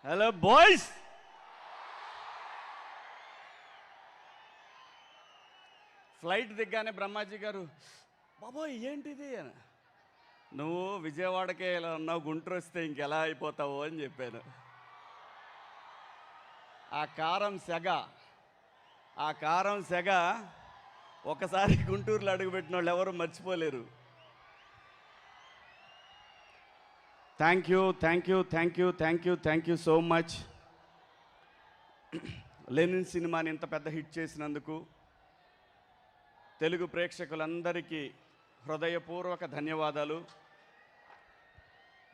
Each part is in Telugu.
హలో బాయ్స్, ఫ్లైట్ దిగ్గానే బ్రహ్మాజీ గారు బాబోయ్ ఏంటిది అని, నువ్వు విజయవాడకే ఇలా ఉన్నావు, గుంటూరు వస్తే ఇంకెలా అయిపోతావు అని చెప్పాను. ఆ కారం సెగ ఒకసారి గుంటూరులో అడుగుపెట్టిన వాళ్ళు ఎవరు మర్చిపోలేరు. Thank you so much. Lenin సినిమాని ఇంత పెద్ద హిట్ చేసినందుకు తెలుగు ప్రేక్షకులందరికీ హృదయపూర్వక ధన్యవాదాలు.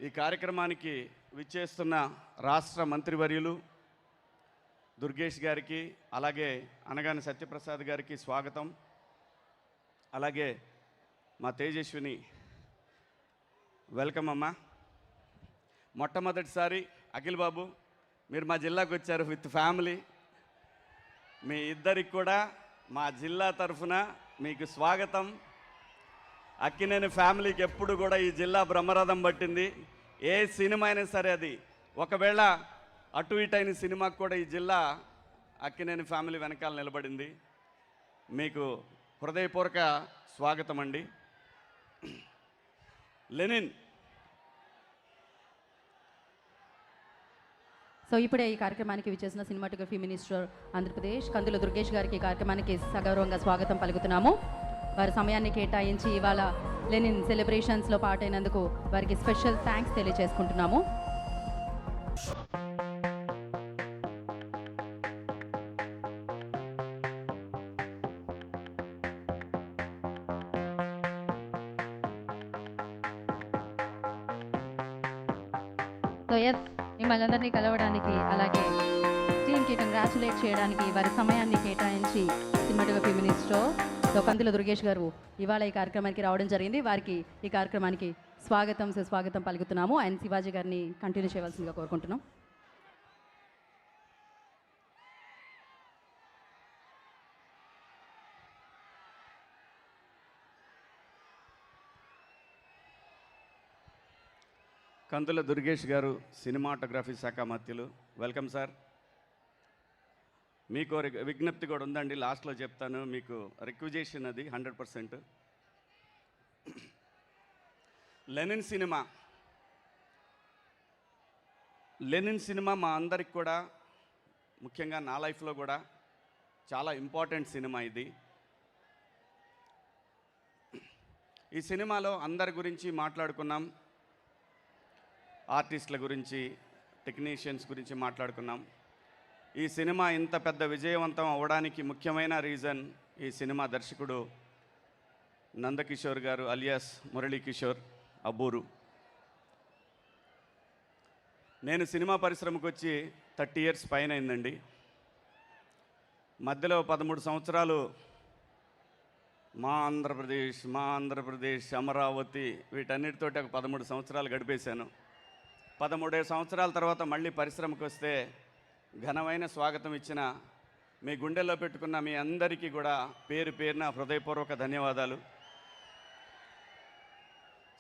ఈ కార్యక్రమానికి విచ్చేస్తున్న రాష్ట్ర మంత్రివర్యులు దుర్గేష్ గారికి, అలాగే అనగాని సత్యప్రసాద్ గారికి స్వాగతం. అలాగే మా తేజస్విని, వెల్కమ్ అమ్మా. మొట్టమొదటిసారి అఖిల్ బాబు మీరు మా జిల్లాకు వచ్చారు విత్ ఫ్యామిలీ. మీ ఇద్దరికి కూడా మా జిల్లా తరఫున మీకు స్వాగతం. అక్కినేని ఫ్యామిలీకి ఎప్పుడు కూడా ఈ జిల్లా బ్రహ్మరథం పట్టింది. ఏ సినిమా అయినా సరే, అది ఒకవేళ అటు ఇటు అయిన సినిమాకు కూడా ఈ జిల్లా అక్కినేని ఫ్యామిలీ వెనకాల నిలబడింది. మీకు హృదయపూర్వక స్వాగతం అండి. లెనిన్ సో ఇప్పుడే ఈ కార్యక్రమానికి విచ్చేసిన సినిమాటోగ్రఫీ మినిస్టర్ ఆంధ్రప్రదేశ్ కందుల దుర్గేష్ గారికి కార్యక్రమానికి సగౌరవంగా స్వాగతం పలుకుతున్నాము. వారి సమయాన్ని కేటాయించి ఇవాళ లెనిన్ సెలబ్రేషన్స్లో పాటైనందుకు వారికి స్పెషల్ థ్యాంక్స్ తెలియజేసుకుంటున్నాము. సో ఎస్, మిమ్మల్ని అందరినీ కలవడానికి, అలాగే టీంకి కంగ్రాచులేట్ చేయడానికి వారి సమయాన్ని కేటాయించి సినిమాటోగ్రఫీ మినిస్టర్ కందుల దుర్గేష్ గారు ఇవాళ ఈ కార్యక్రమానికి రావడం జరిగింది. వారికి ఈ కార్యక్రమానికి సుస్వాగతం పలుకుతున్నాము. ఆయన శివాజీ గారిని కంటిన్యూ చేయవలసిందిగా కోరుకుంటున్నాం. కందుల దుర్గేష్ గారు, సినిమాటోగ్రఫీ శాఖ మంత్రులు, వెల్కమ్ సార్. మీకు విజ్ఞప్తి కూడా ఉందండి, లాస్ట్లో చెప్తాను. మీకు రిక్విజేషన్ అది 100%. లెనిన్ సినిమా మా అందరికి కూడా, ముఖ్యంగా నా లైఫ్లో కూడా చాలా ఇంపార్టెంట్ సినిమా ఇది. ఈ సినిమాలో అందరి గురించి మాట్లాడుకున్నాం, ఆర్టిస్టుల గురించి, టెక్నీషియన్స్ గురించి మాట్లాడుకున్నాం. ఈ సినిమా ఇంత పెద్ద విజయవంతం అవ్వడానికి ముఖ్యమైన రీజన్ ఈ సినిమా దర్శకుడు నందకిషోర్ గారు అలియాస్ మురళీకిషోర్ అబ్బూరు. నేను సినిమా పరిశ్రమకు వచ్చి 30 years పైన అయిందండి. మధ్యలో 13 సంవత్సరాలు మా ఆంధ్రప్రదేశ్, అమరావతి, వీటన్నిటితోటి ఒక 13 సంవత్సరాలు గడిపేశాను. 13 సంవత్సరాల తర్వాత మళ్ళీ పరిశ్రమకు వస్తే ఘనమైన స్వాగతం ఇచ్చిన మీ గుండెల్లో పెట్టుకున్న మీ అందరికీ కూడా పేరు పేరున హృదయపూర్వక ధన్యవాదాలు.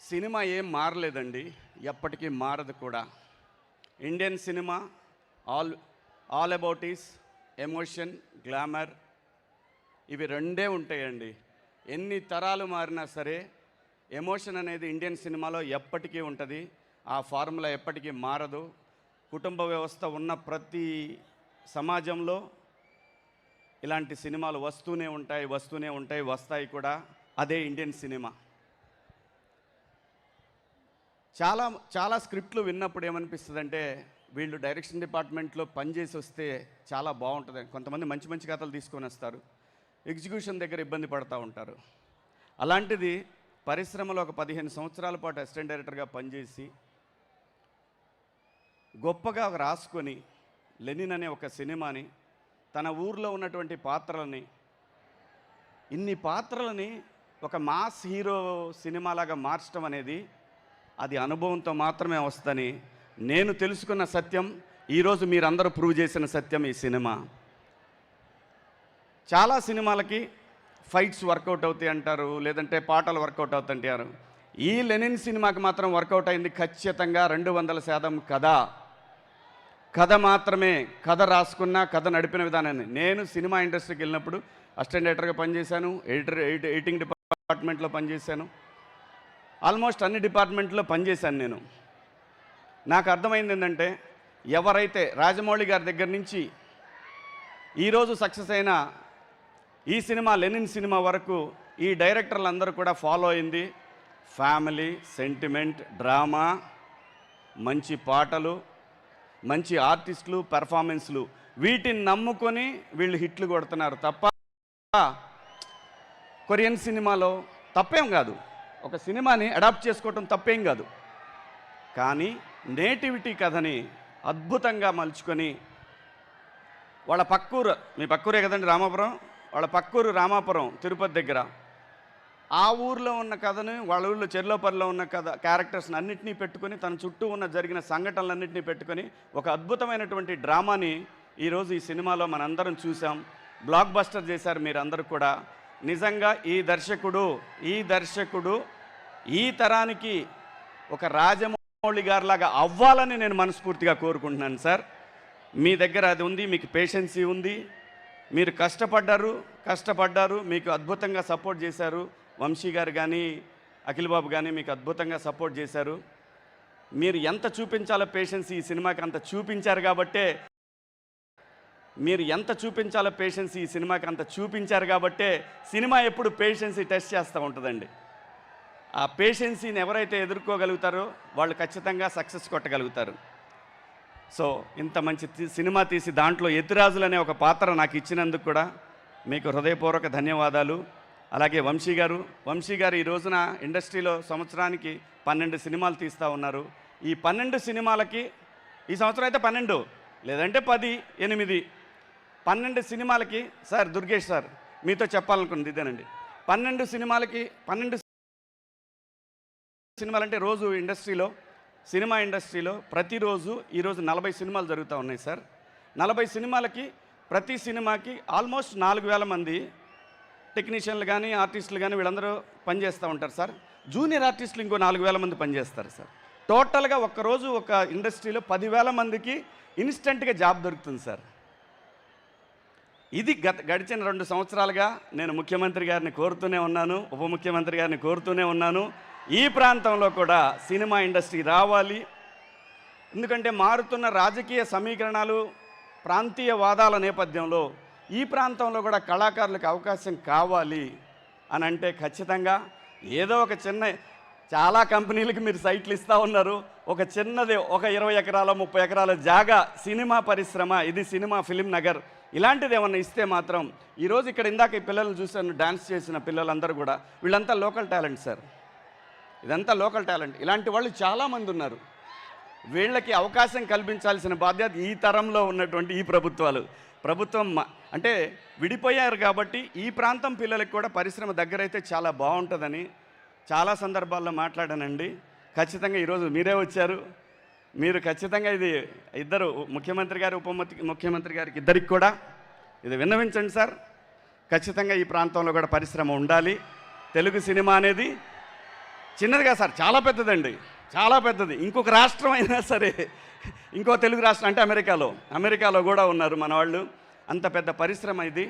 సినిమా ఏం మారలేదండి, ఎప్పటికీ మారదు కూడా. Indian cinema all about is emotion, glamour, ఇవి రెండే ఉంటాయండి. ఎన్ని తరాలు మారినా సరే ఎమోషన్ అనేది ఇండియన్ సినిమాలో ఎప్పటికీ ఉంటుంది. ఆ ఫార్ములా ఎప్పటికీ మారదు. కుటుంబ వ్యవస్థ ఉన్న ప్రతి సమాజంలో ఇలాంటి సినిమాలు వస్తూనే ఉంటాయి, వస్తాయి కూడా. అదే ఇండియన్ సినిమా. చాలా స్క్రిప్ట్లు విన్నప్పుడు ఏమనిపిస్తుందంటే, వీళ్ళు డైరెక్షన్ డిపార్ట్మెంట్లో పనిచేసి వస్తే చాలా బాగుంటుంది. కొంతమంది మంచి కథలు తీసుకొని వస్తారు, ఎగ్జిక్యూషన్ దగ్గర ఇబ్బంది పడుతూ ఉంటారు. అలాంటిది పరిశ్రమలో ఒక 15 సంవత్సరాల పాటు అసిస్టెంట్ డైరెక్టర్గా పనిచేసి గొప్పగా రాసుకొని లెనిన్ అనే ఒక సినిమాని, తన ఊర్లో ఉన్నటువంటి ఇన్ని పాత్రలని ఒక మాస్ హీరో సినిమాలాగా మార్చడం అనేది అది అనుభవంతో మాత్రమే వస్తుందని నేను తెలుసుకున్న సత్యం. ఈరోజు మీరందరూ ప్రూవ్ చేసిన సత్యం ఈ సినిమా. చాలా సినిమాలకి ఫైట్స్ వర్కౌట్ అవుతాయి అంటారు, లేదంటే పాటలు వర్కౌట్ అవుతాయంటారు. ఈ లెనిన్ సినిమాకి మాత్రం వర్కౌట్ అయింది ఖచ్చితంగా 200% కథ మాత్రమే, కథ రాసుకున్న కథ నడిపిన విధానాన్ని. నేను సినిమా ఇండస్ట్రీకి వెళ్ళినప్పుడు అసిస్టెంట్ డైరెక్టర్గా పనిచేశాను, ఎడిటింగ్ డిపార్ట్మెంట్లో పనిచేశాను, ఆల్మోస్ట్ అన్ని డిపార్ట్మెంట్లో పనిచేశాను నేను. నాకు అర్థమైంది ఏంటంటే, ఎవరైతే రాజమౌళి గారి దగ్గర నుంచి ఈరోజు సక్సెస్ అయిన ఈ సినిమా లెనిన్ సినిమా వరకు ఈ డైరెక్టర్లు అందరూ కూడా ఫాలో అయింది ఫ్యామిలీ, సెంటిమెంట్, డ్రామా, మంచి పాటలు, మంచి ఆర్టిస్టులు, పెర్ఫార్మెన్స్లు, వీటిని నమ్ముకొని వీళ్ళు హిట్లు కొడుతున్నారు తప్ప కొరియన్ సినిమాలో తప్పేం కాదు, ఒక సినిమాని అడాప్ట్ చేసుకోవటం తప్పేం కాదు. కానీ నేటివిటీ కథని అద్భుతంగా మలుచుకొని వాళ్ళ పక్కూరు, మీ పక్కూరే కదండి రామాపురం, వాళ్ళ పక్కూరు రామాపురం తిరుపతి దగ్గర, ఆ ఊర్లో ఉన్న కథను వాళ్ళ ఊళ్ళో చెర్లోపల్లిలో ఉన్న కథ క్యారెక్టర్స్ని అన్నింటినీ పెట్టుకొని తన చుట్టూ ఉన్న జరిగిన సంఘటనలన్నింటినీ పెట్టుకొని ఒక అద్భుతమైనటువంటి డ్రామాని ఈరోజు ఈ సినిమాలో మనందరం చూసాం. బ్లాక్ బస్టర్ చేశారు మీరందరూ కూడా. నిజంగా ఈ దర్శకుడు ఈ తరానికి ఒక రాజమౌళి గారిలాగా అవ్వాలని నేను మనస్ఫూర్తిగా కోరుకుంటున్నాను సార్. మీ దగ్గర అది ఉంది, మీకు పేషెన్సీ ఉంది, మీరు కష్టపడ్డారు, మీకు అద్భుతంగా సపోర్ట్ చేశారు. వంశీ గారు కానీ అఖిల్ బాబు కానీ మీకు అద్భుతంగా సపోర్ట్ చేశారు. మీరు ఎంత చూపించాలో పేషెన్స్ ఈ సినిమాకి అంత చూపించారు కాబట్టే సినిమా ఎప్పుడు పేషెన్సీ టెస్ట్ చేస్తూ ఉంటుందండి. ఆ పేషెన్సీని ఎవరైతే ఎదుర్కోగలుగుతారో వాళ్ళు ఖచ్చితంగా సక్సెస్ కొట్టగలుగుతారు. సో ఇంత మంచి సినిమా తీసి దాంట్లో ఎతిరాజులు అనే ఒక పాత్ర నాకు ఇచ్చినందుకు కూడా మీకు హృదయపూర్వక ధన్యవాదాలు. అలాగే వంశీ గారు ఈ రోజున ఇండస్ట్రీలో సంవత్సరానికి 12 సినిమాలు తీస్తూ ఉన్నారు. ఈ 12 సినిమాలకి ఈ సంవత్సరం అయితే 12 లేదంటే 10, 8, 12 సినిమాలకి సార్ దుర్గేష్ సార్ మీతో చెప్పాలనుకున్నది ఇదేనండి. 12 సినిమాలంటే రోజు సినిమా ఇండస్ట్రీలో ప్రతిరోజు ఈరోజు 40 సినిమాలు జరుగుతూ ఉన్నాయి సార్. 40 సినిమాలకి ప్రతి సినిమాకి ఆల్మోస్ట్ 4000 మంది టెక్నీషియన్లు కానీ ఆర్టిస్టులు కానీ వీళ్ళందరూ పనిచేస్తూ ఉంటారు సార్. జూనియర్ ఆర్టిస్టులు ఇంకో 4000 మంది పనిచేస్తారు సార్. టోటల్గా ఒక్కరోజు ఒక ఇండస్ట్రీలో 10,000 మందికి ఇన్స్టెంట్గా జాబ్ దొరుకుతుంది సార్. ఇది గడిచిన 2 సంవత్సరాలుగా నేను ముఖ్యమంత్రి గారిని కోరుతూనే ఉన్నాను, ఉప ముఖ్యమంత్రి గారిని కోరుతూనే ఉన్నాను. ఈ ప్రాంతంలో కూడా సినిమా ఇండస్ట్రీ రావాలి. ఎందుకంటే మారుతున్న రాజకీయ సమీకరణాలు, ప్రాంతీయ వాదాల నేపథ్యంలో ఈ ప్రాంతంలో కూడా కళాకారులకు అవకాశం కావాలి అని అంటే ఖచ్చితంగా ఏదో ఒక చాలా కంపెనీలకు మీరు సైట్లు ఇస్తూ ఉన్నారు. ఒక చిన్నది ఒక 20 ఎకరాల 30 ఎకరాల జాగా సినిమా పరిశ్రమ, ఇది సినిమా ఫిలిం నగర్, ఇలాంటిది ఏమన్నా ఇస్తే మాత్రం ఈరోజు ఇక్కడ ఇందాక ఈ పిల్లల్ని చూశాను, డ్యాన్స్ చేసిన పిల్లలందరూ కూడా వీళ్ళంతా లోకల్ టాలెంట్ సార్. ఇదంతా లోకల్ టాలెంట్. ఇలాంటి వాళ్ళు చాలామంది ఉన్నారు. వీళ్ళకి అవకాశం కల్పించాల్సిన బాధ్యత ఈ తరంలో ఉన్నటువంటి ఈ ప్రభుత్వం అంటే విడిపోయారు కాబట్టి ఈ ప్రాంతం పిల్లలకి కూడా పరిశ్రమ దగ్గరైతే చాలా బాగుంటుందని చాలా సందర్భాల్లో మాట్లాడానండి. ఖచ్చితంగా ఈరోజు మీరే వచ్చారు. మీరు ఖచ్చితంగా ఇది ఇద్దరు ముఖ్యమంత్రి గారు ఉప ముఖ్యమంత్రి గారికి ఇద్దరికి కూడా ఇది విన్నవించండి సార్. ఖచ్చితంగా ఈ ప్రాంతంలో కూడా పరిశ్రమ ఉండాలి. తెలుగు సినిమా అనేది చిన్నదిగా సార్, చాలా పెద్దదండి, చాలా పెద్దది. ఇంకొక రాష్ట్రం అయినా సరే, ఇంకో తెలుగు రాష్ట్రం అంటే అమెరికాలో కూడా ఉన్నారు మన వాళ్ళు. అంత పెద్ద పరిశ్రమ ఇది.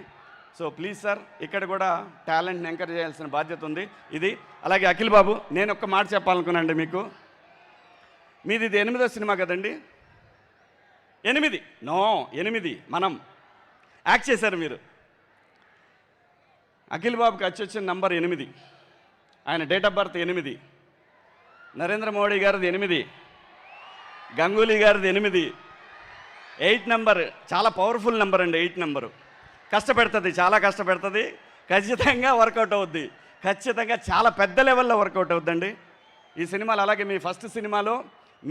సో ప్లీజ్ సార్, ఇక్కడ కూడా టాలెంట్ని ఎంకరేజ్ చేయాల్సిన బాధ్యత ఉంది. ఇది అలాగే అఖిల్ బాబు, నేను ఒక్క మాట చెప్పాలనుకున్నానండి మీకు. మీది ఇది 8వ సినిమా కదండి? 8 మనం యాక్ట్ చేశారు మీరు. అఖిల్ బాబుకి వచ్చిన నంబర్ 8, ఆయన date of birth 8, Narendra Modi గారిది 8, గంగూలీ గారిది 8. 8 నెంబర్ చాలా పవర్ఫుల్ నెంబర్ అండి. 8 నెంబరు కష్టపెడుతుంది, చాలా కష్టపెడుతుంది. ఖచ్చితంగా వర్కౌట్ అవుద్ది, ఖచ్చితంగా చాలా పెద్ద లెవెల్లో వర్కౌట్ అవుద్దండి ఈ సినిమాలు. అలాగే మీ ఫస్ట్ సినిమాలో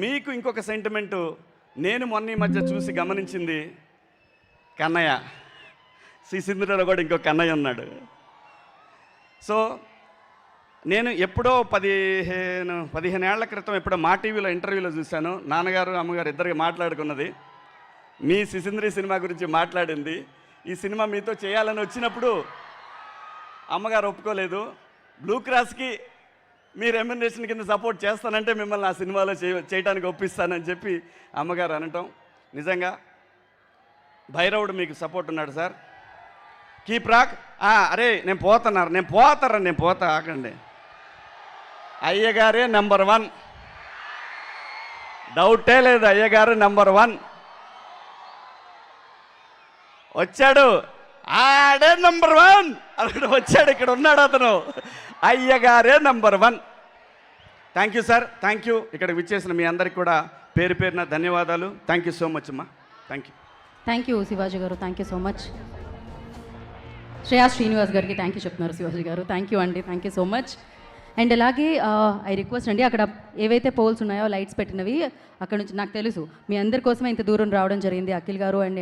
మీకు ఇంకొక సెంటిమెంటు నేను మొన్న ఈ మధ్య చూసి గమనించింది, కన్నయ్య, శ్రీసింధులో కూడా ఇంకో కన్నయ్య ఉన్నాడు. సో నేను ఎప్పుడో 15 ఏళ్ల క్రితం ఎప్పుడో మా టీవీలో ఇంటర్వ్యూలో చూశాను. నాన్నగారు అమ్మగారు ఇద్దరికి మాట్లాడుకున్నది, మీ సిసింద్రి సినిమా గురించి మాట్లాడింది. ఈ సినిమా మీతో చేయాలని వచ్చినప్పుడు అమ్మగారు ఒప్పుకోలేదు. బ్లూ క్రాస్కి మీ రెమ్యునరేషన్ కింద సపోర్ట్ చేస్తానంటే మిమ్మల్ని ఆ సినిమాలో చేయడానికి ఒప్పిస్తానని చెప్పి అమ్మగారు అనటం. నిజంగా భైరవుడు మీకు సపోర్ట్ ఉన్నాడు సార్. Keep rock. అరే నేను పోతా ఆగండి. అయ్యగారే నెంబర్ 1, డౌటే లేదు. అయ్యగారు నెంబర్ 1 వచ్చాడు. ఆడే నెంబర్ 1 అక్కడ వచ్చాడు. ఇక్కడ ఉన్నాడు అతను. అయ్యగారే number 1. Thank you sir, thank you. ఇక్కడికి విచ్చేసిన మీ అందరికి కూడా పేరు పేరున ధన్యవాదాలు. థ్యాంక్ యూ సో మచ్ అమ్మా. Thank you. Thank you Shivaji గారు, thank you so much. Shreya Srinivas గారికి థ్యాంక్ యూ చెప్తున్నారు శివాజీ గారు. థ్యాంక్ యూ అండి, thank you so much. And అలాగే ఐ రిక్వెస్ట్ అండి, అక్కడ ఏవైతే పోల్స్ ఉన్నాయో లైట్స్ పెట్టినవి అక్కడ నుంచి నాకు తెలుసు మీ అందరి కోసమే ఇంత దూరం రావడం జరిగింది. అఖిల్ గారు అండ్